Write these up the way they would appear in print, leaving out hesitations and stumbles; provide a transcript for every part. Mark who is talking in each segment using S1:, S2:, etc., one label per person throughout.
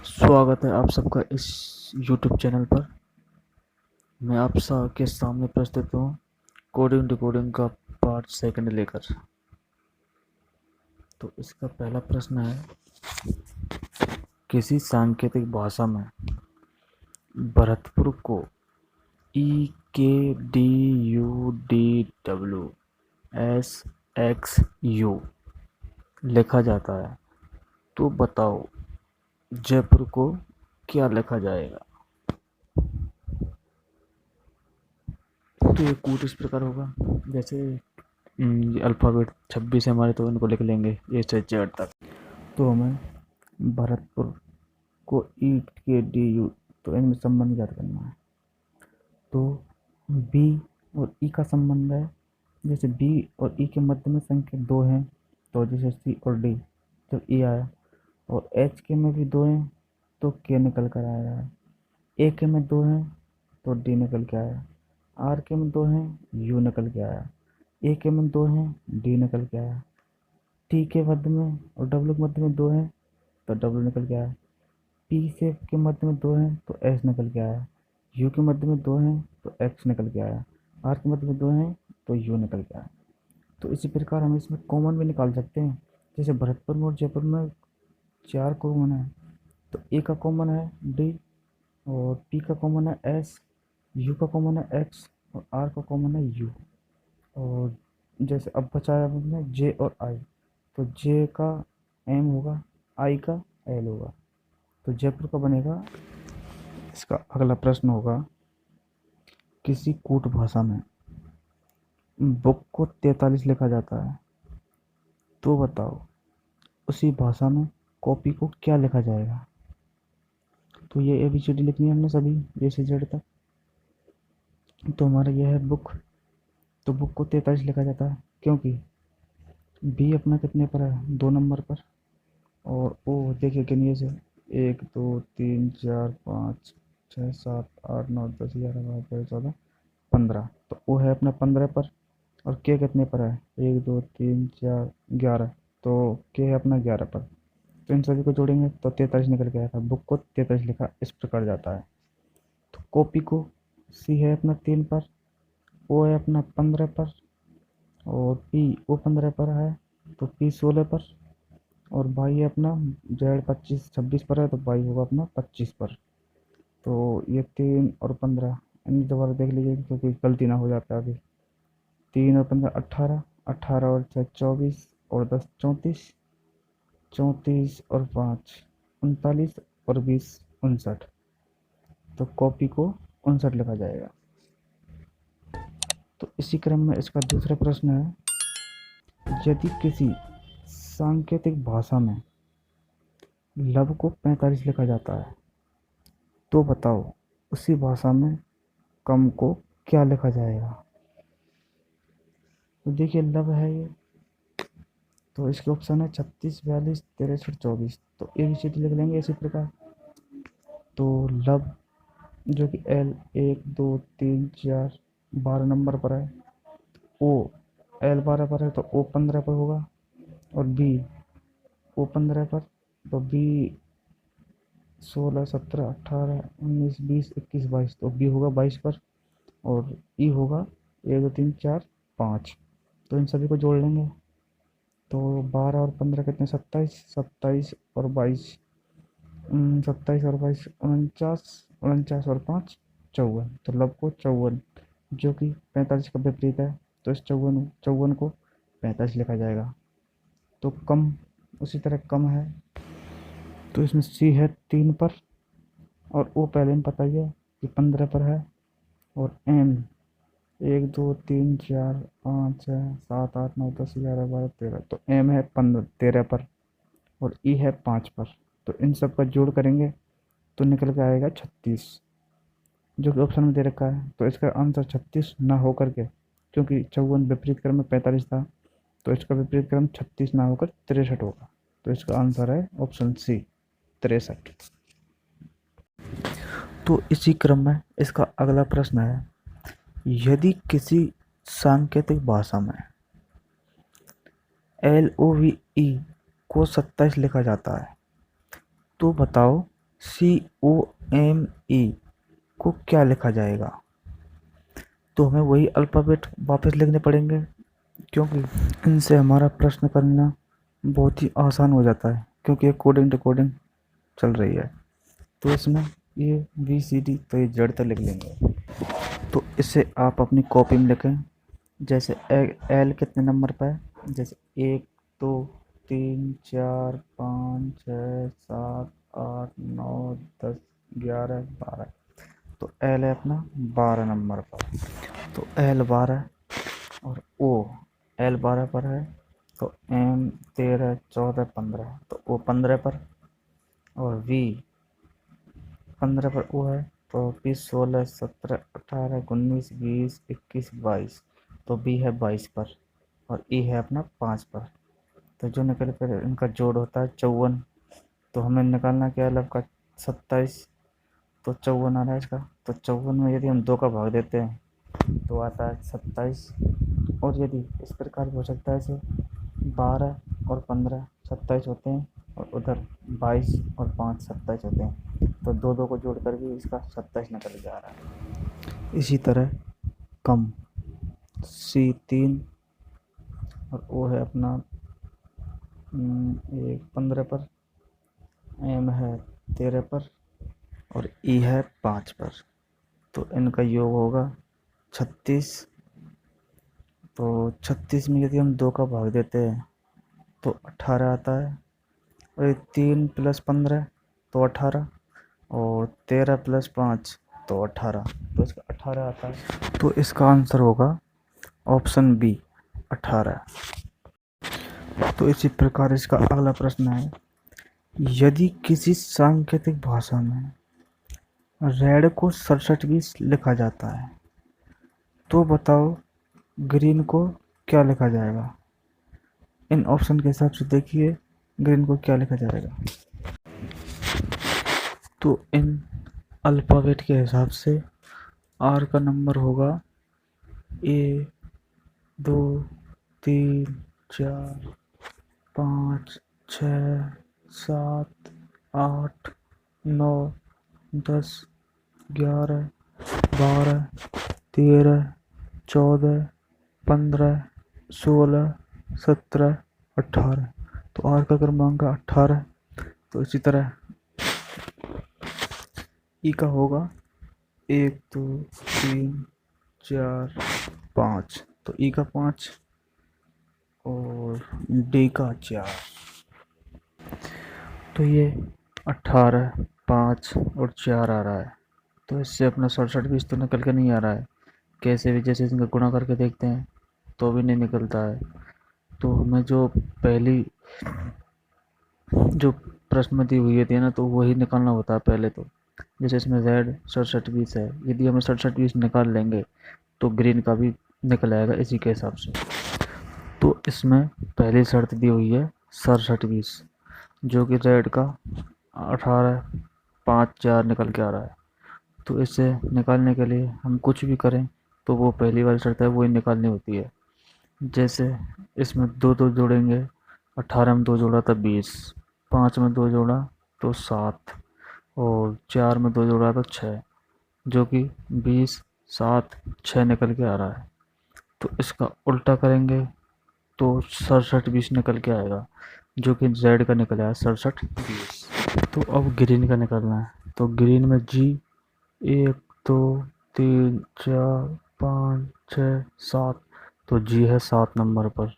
S1: स्वागत है आप सबका इस YouTube चैनल पर। मैं आप सबके सामने प्रस्तुत हूँ कोडिंग डिकोडिंग का पार्ट सेकंड लेकर। तो इसका पहला प्रश्न है, किसी सांकेतिक भाषा में भरतपुर को EKDUDWSXU लिखा जाता है, तो बताओ जयपुर को क्या लिखा जाएगा। तो ये कूट इस प्रकार होगा, जैसे ये अल्फ़ाबेट 26 है हमारे, तो इनको लिख लेंगे ए से जेड तक। तो हमें भरतपुर को EKDU, तो इनमें संबंध ज्ञात करना है। तो बी और ई का संबंध है, जैसे बी और ई के मध्य में संख्या 2 है, तो जैसे सी और डी, जब ई आया, और एच के में भी 2 हैं तो के निकल कर आया है, ए के में 2 हैं तो डी निकल के आया, आर के में 2 हैं यू निकल के आया, ए के में 2 हैं डी निकल के आया, टी के मध्य में और डब्ल्यू के मध्य में 2 हैं तो डब्ल्यू निकल के आया, पी से के मध्य में 2 हैं तो एस निकल के आया, यू के मध्य में 2 हैं तो एक्स निकल के आया, आर के मध्य में 2 हैं तो यू निकल के आया। तो इसी प्रकार हम इसमें कॉमन भी निकाल सकते हैं, जैसे भरतपुर में और जयपुर में 4 कॉमन है, तो ए का कॉमन है डी, और पी का कॉमन है एस, यू का कॉमन है एक्स, और आर का कॉमन है यू। और जैसे अब बचा है अपने जे और आई, तो जे का एम होगा, आई का एल होगा, तो जयपुर का बनेगा। इसका अगला प्रश्न होगा, किसी कूट भाषा में बुक को 43 लिखा जाता है, तो बताओ उसी भाषा में कॉपी को क्या लिखा जाएगा। तो ये ABCD लिखनी है हमने सभी ए से जेड तक। तो हमारा यह है बुक, तो बुक को 43 लिखा जाता है क्योंकि बी अपना कितने पर है, 2 नंबर पर, और ओ देखिए गिनिए से 1 2 3 4 5 6 7 8 9 10 11 12 13 14 15, तो ओ है अपना 15 पर, और के कितने पर है 1 2 3 4 11, तो के है अपना 11 पर, तो इन सभी को जोड़ेंगे तो 43 निकल के आएगा। बुक को 43 लिखा इस प्रकार जाता है। तो कॉपी को सी है अपना 3 पर, ओ है अपना 15 पर, और पी ओ 15 पर है तो पी 16 पर, और बाई है अपना जेड 26 पर है तो बाई होगा अपना 25 पर। तो ये 3 और 15, इन दोबारा देख लीजिए क्योंकि गलती ना हो जाता है अभी। 3 और 15 18, 18 और 6 24, और 10 34, 34 और 5 39, और 20 59, तो कॉपी को 59 लिखा जाएगा। तो इसी क्रम में इसका दूसरा प्रश्न है, यदि किसी सांकेतिक भाषा में लब को 45 लिखा जाता है, तो बताओ उसी भाषा में कम को क्या लिखा जाएगा। तो देखिए लब है ये, तो इसके ऑप्शन है 36 42 63 24, तो ABCD लिख लेंगे इसी प्रकार। तो लब जो कि L 1 2 3 4 12 नंबर पर है, O L 12 पर है तो O 15 पर होगा, और B O 15 पर, तो B 16 17 18 19 20 21 22, तो B होगा 22 पर, और E होगा 1 2 3 4 5, तो इन सभी को जोड़ लेंगे तो 12 और 15 कितने 27, 27 और 22, 27 और 22 49, 49 और 5 54, तो लब को 54 जो कि 45 का विपरीत है, तो इस 54 को 45 लिखा जाएगा। तो कम उसी तरह कम है, तो इसमें सी है 3 पर, और ओ पहले में पता ही है कि 15 पर है, और एम 1 2 3 4 5 6 7 8 9 10 11 12 13, तो एम है 13 पर, और ई है 5 पर, तो इन सब का जोड़ करेंगे तो निकल के आएगा 36, जो कि ऑप्शन में दे रखा है। तो इसका आंसर 36 ना हो करके, क्योंकि 54 विपरीत क्रम में 45 था, तो इसका विपरीत क्रम 36 ना होकर 63 होगा, तो इसका आंसर है ऑप्शन सी 63। तो इसी क्रम में इसका अगला प्रश्न है, यदि किसी सांकेतिक भाषा में LOVE को 27 लिखा जाता है, तो बताओ COME को क्या लिखा जाएगा? तो हमें वही अल्फ़ाबेट वापस लिखने पड़ेंगे, क्योंकि इनसे हमारा प्रश्न करना बहुत ही आसान हो जाता है, क्योंकि कोडिंग टू कोडिंग चल रही है। तो इसमें ये BCD, तो ये जड़ तक लिख लेंगे। तो इसे आप अपनी कॉपी में लिखें। जैसे एल कितने नंबर पर है? जैसे 1 2 3 4 5 6 7 8 9 10 11 12। तो एल है अपना 12 नंबर पर। तो एल 12 और ओ एल 12 पर है, तो एम 13 14 15, तो ओ 15 पर, और वी 15 पर ओ है, तो 20 16 17 18 19 20 21 22, तो बी है 22 पर, और ई है अपना 5 पर। तो जो निकल कर इनका जोड़ होता है 54। तो हमें निकालना क्या है लब का 27। तो 54 आ रहा है इसका। तो 54 में यदि हम 2 का भाग देते हैं तो आता है 27। और यदि इस प्रकार हो सकता है इसे 12 और 15 27 होते हैं, और उधर 22 और 5 27 होते हैं। तो दो दो को जोड़ कर भी इसका 27 निकल के आ रहा है। इसी तरह कम C 3 और ओ है अपना 15 पर, एम है 13 पर, और ई है 5 पर। तो इनका योग होगा 36। तो 36 में यदि हम 2 का भाग देते हैं तो 18 आता है, और 3 + 15 तो 18, और 13 + 5 तो 18, तो इसका 18 आता है। तो इसका आंसर होगा ऑप्शन बी 18। तो इसी प्रकार इसका अगला प्रश्न है, यदि किसी सांकेतिक भाषा में रेड को 67 लिखा जाता है तो बताओ ग्रीन को क्या लिखा जाएगा? इन ऑप्शन के हिसाब से देखिए ग्रीन को क्या लिखा जाएगा। तो इन अल्फ़ाबेट के हिसाब से आर का नंबर होगा 1 2 3 4 5 6 7 8 9 10 11 12 13 14 15 16 17 18। तो आर का क्रमांक 18। तो इसी तरह ई का होगा 1 2 3 4 5। तो ई का 5 और डी का 4। तो ये 18 5 और 4 आ रहा है। तो इससे अपना 67 तो निकल के नहीं आ रहा है। कैसे भी जैसे इनका गुणा करके देखते हैं तो भी नहीं निकलता है। तो हमें जो पहली जो प्रश्न में दी हुई थी ना, तो वही निकालना होता है पहले। तो जैसे इसमें Z 67 है, यदि हम 67 निकाल लेंगे तो ग्रीन का भी निकल आएगा इसी के हिसाब से। तो इसमें पहली शर्त दी हुई है 67, जो कि Z का 18 5 4 निकल के आ रहा है। तो इसे निकालने के लिए हम कुछ भी करें तो वो पहली वाली शर्त है वही निकालनी होती है। जैसे इसमें 2 2 जोड़ेंगे, 18 में 2 जोड़ा तो 20, 5 में 2 जोड़ा तो 7, और 4 में 2 जोड़ा तो 6, जो कि 20 7 6 निकल के आ रहा है। तो इसका उल्टा करेंगे तो 67 निकल के आएगा, जो कि Z का निकल आया 67 तो अब ग्रीन का निकलना है। तो ग्रीन में G 1 2 3 4 5 6 7, तो G है 7 नंबर पर,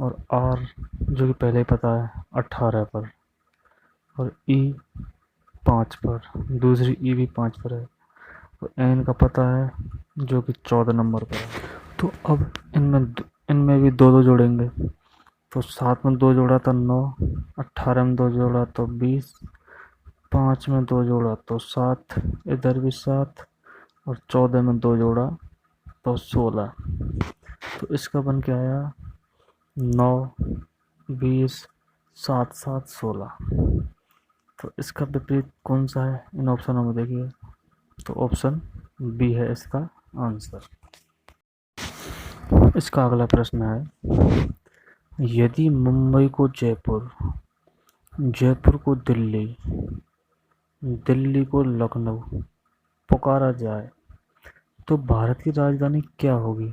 S1: और R जो कि पहले ही पता है 18 पर, और E 5 पर, दूसरी E भी 5 पर है, और N का पता है जो कि 14 नंबर पर है। तो अब इनमें भी 2 2 जोड़ेंगे। तो 7 में 2 जोड़ा तो 9, 18 में 2 जोड़ा तो 20, 5 में 2 जोड़ा तो 7, इधर भी 7, और 14 में 2 जोड़ा तो 16। तो इसका बन के आया 9 20 7 7 16। तो इसका विपरीत कौन सा है इन ऑप्शनों में देखिए। तो ऑप्शन बी है इसका आंसर। इसका अगला प्रश्न है, यदि मुंबई को जयपुर, जयपुर को दिल्ली, दिल्ली को लखनऊ पुकारा जाए तो भारत की राजधानी क्या होगी?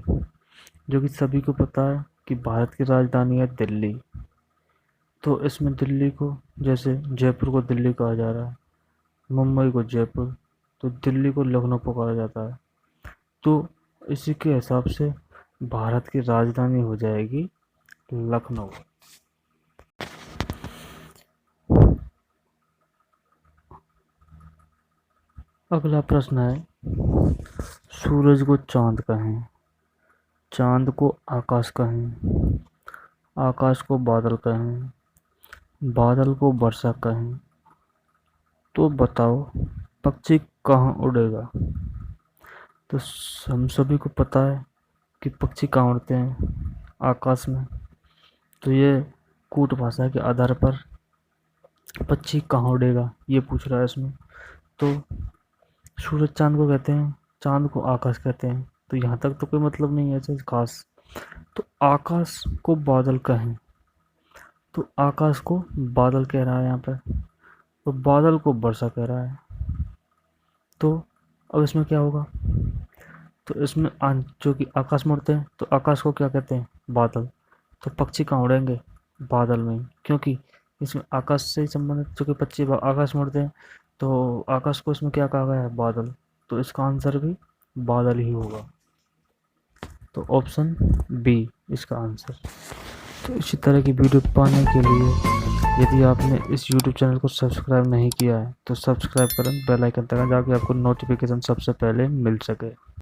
S1: जो कि सभी को पता है कि भारत की राजधानी है दिल्ली। तो इसमें दिल्ली को, जैसे जयपुर को दिल्ली कहा जा रहा है, मुंबई को जयपुर, तो दिल्ली को लखनऊ पुकारा जाता है। तो इसी के हिसाब से भारत की राजधानी हो जाएगी लखनऊ। अगला प्रश्न है, सूरज को चांद कहें, चांद को आकाश कहें, आकाश को बादल कहें, बादल को वर्षा कहें, तो बताओ पक्षी कहाँ उड़ेगा? तो हम सभी को पता है कि पक्षी कहाँ उड़ते हैं, आकाश में। तो ये कूट भाषा के आधार पर पक्षी कहाँ उड़ेगा ये पूछ रहा है इसमें। तो सूरज चांद को कहते हैं, चांद को आकाश कहते हैं, तो यहाँ तक तो कोई मतलब नहीं है ऐसे खास। तो आकाश को बादल कहें, तो आकाश को बादल कह रहा है यहाँ पर, तो बादल को वर्षा कह रहा है। तो अब इसमें क्या होगा? तो इसमें जो कि आकाश में उड़ते हैं, तो आकाश को क्या कहते हैं? बादल। तो पक्षी कहाँ उड़ेंगे? बादल में, क्योंकि इसमें आकाश से ही संबंधित जो कि पक्षी आकाश में उड़ते हैं, तो आकाश को इसमें क्या कहा गया है? बादल। तो इसका आंसर भी बादल ही होगा। तो ऑप्शन बी इसका आंसर। तो इसी तरह की वीडियो पाने के लिए यदि आपने इस YouTube चैनल को सब्सक्राइब नहीं किया है तो सब्सक्राइब करें, बेल आइकन दबाएं, ताकि आपको नोटिफिकेशन सबसे पहले मिल सके।